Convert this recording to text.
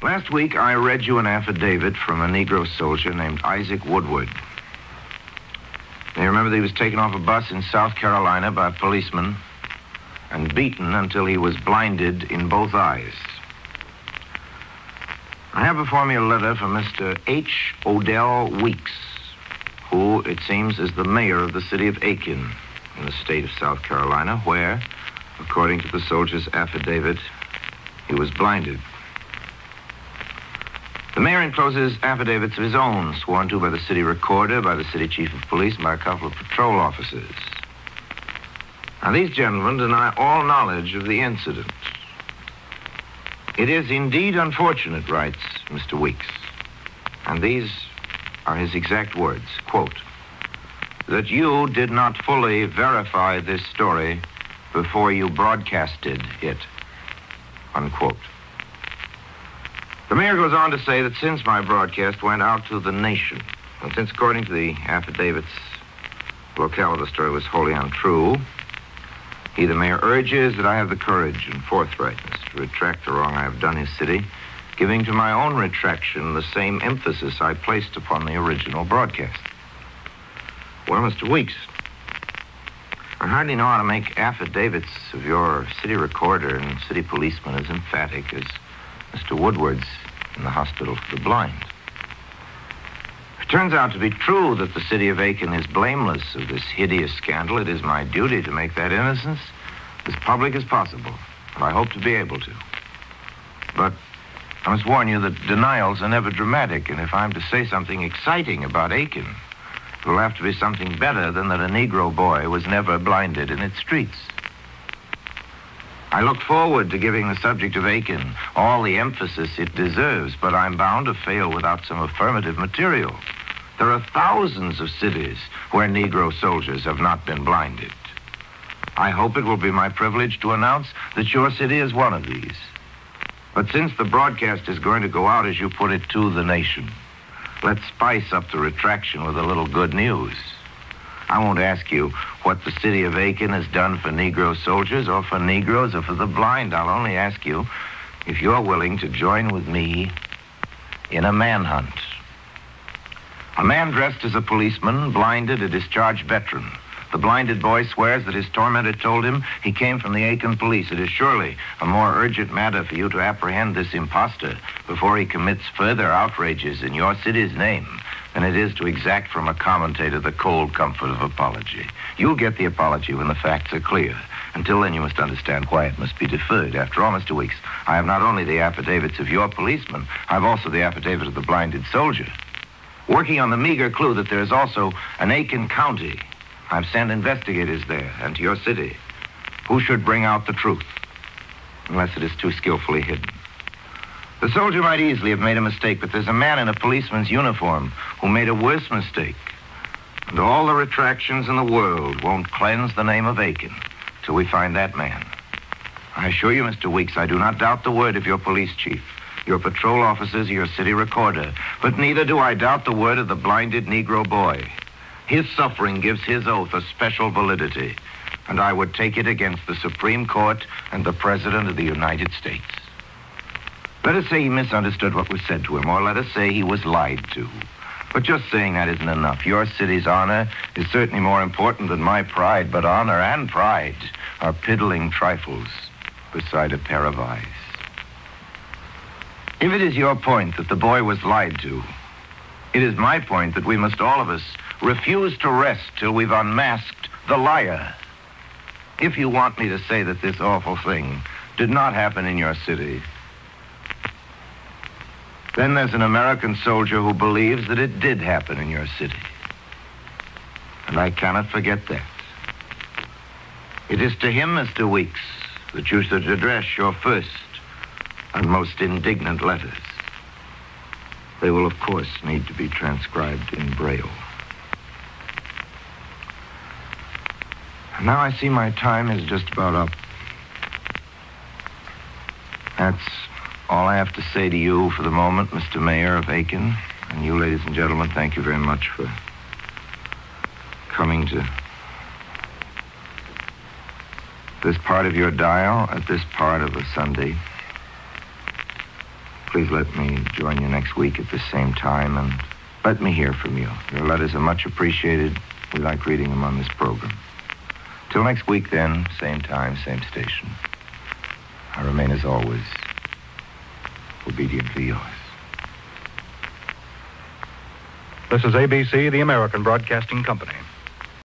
Last week, I read you an affidavit from a Negro soldier named Isaac Woodward. You remember that he was taken off a bus in South Carolina by a policeman and beaten until he was blinded in both eyes. I have before me a letter from Mr. H. Odell Weeks, who, it seems, is the mayor of the city of Aiken in the state of South Carolina, where, according to the soldier's affidavit, he was blinded. The mayor encloses affidavits of his own, sworn to by the city recorder, by the city chief of police, and by a couple of patrol officers. Now, these gentlemen deny all knowledge of the incident. It is indeed unfortunate, writes Mr. Weeks, and these are his exact words, quote, that you did not fully verify this story before you broadcasted it, unquote. The mayor goes on to say that since my broadcast went out to the nation, and since, according to the affidavits, the locale of the story was wholly untrue, he, the mayor, urges that I have the courage and forthrightness to retract the wrong I have done his city, giving to my own retraction the same emphasis I placed upon the original broadcast. Well, Mr. Weeks, I hardly know how to make affidavits of your city recorder and city policeman as emphatic as Mr. Woodward's in the hospital for the blind. If it turns out to be true that the city of Aiken is blameless of this hideous scandal, it is my duty to make that innocence as public as possible, and I hope to be able to. But I must warn you that denials are never dramatic, and if I'm to say something exciting about Aiken, it will have to be something better than that a Negro boy was never blinded in its streets. I look forward to giving the subject of Aiken all the emphasis it deserves, but I'm bound to fail without some affirmative material. There are thousands of cities where Negro soldiers have not been blinded. I hope it will be my privilege to announce that your city is one of these. But since the broadcast is going to go out, as you put it, to the nation, let's spice up the retraction with a little good news. I won't ask you what the city of Aiken has done for Negro soldiers or for Negroes or for the blind. I'll only ask you if you're willing to join with me in a manhunt. A man dressed as a policeman blinded a discharged veteran. The blinded boy swears that his tormentor told him he came from the Aiken police. It is surely a more urgent matter for you to apprehend this impostor before he commits further outrages in your city's name than it is to exact from a commentator the cold comfort of apology. You'll get the apology when the facts are clear. Until then, you must understand why it must be deferred. After all, Mr. Weeks, I have not only the affidavits of your policeman, I have also the affidavit of the blinded soldier. Working on the meager clue that there is also an Aiken County, I've sent investigators there and to your city who should bring out the truth, unless it is too skillfully hidden. The soldier might easily have made a mistake, but there's a man in a policeman's uniform who made a worse mistake. And all the retractions in the world won't cleanse the name of Aiken till we find that man. I assure you, Mr. Weeks, I do not doubt the word of your police chief, your patrol officers, or your city recorder, but neither do I doubt the word of the blinded Negro boy. His suffering gives his oath a special validity, and I would take it against the Supreme Court and the President of the United States. Let us say he misunderstood what was said to him, or let us say he was lied to. But just saying that isn't enough. Your city's honor is certainly more important than my pride, but honor and pride are piddling trifles beside a pair of eyes. If it is your point that the boy was lied to, it is my point that we must all of us refuse to rest till we've unmasked the liar. If you want me to say that this awful thing did not happen in your city, then there's an American soldier who believes that it did happen in your city. And I cannot forget that. It is to him, Mr. Weeks, that you should address your first and most indignant letters. They will, of course, need to be transcribed in Braille. Now I see my time is just about up. That's all I have to say to you for the moment, Mr. Mayor of Aiken. And you, ladies and gentlemen, thank you very much for coming to this part of your dial at this part of a Sunday. please let me join you next week at the same time, and let me hear from you. Your letters are much appreciated. We like reading them on this program. Till next week, then, same time, same station. I remain, as always, obediently yours. This is ABC, the American Broadcasting Company.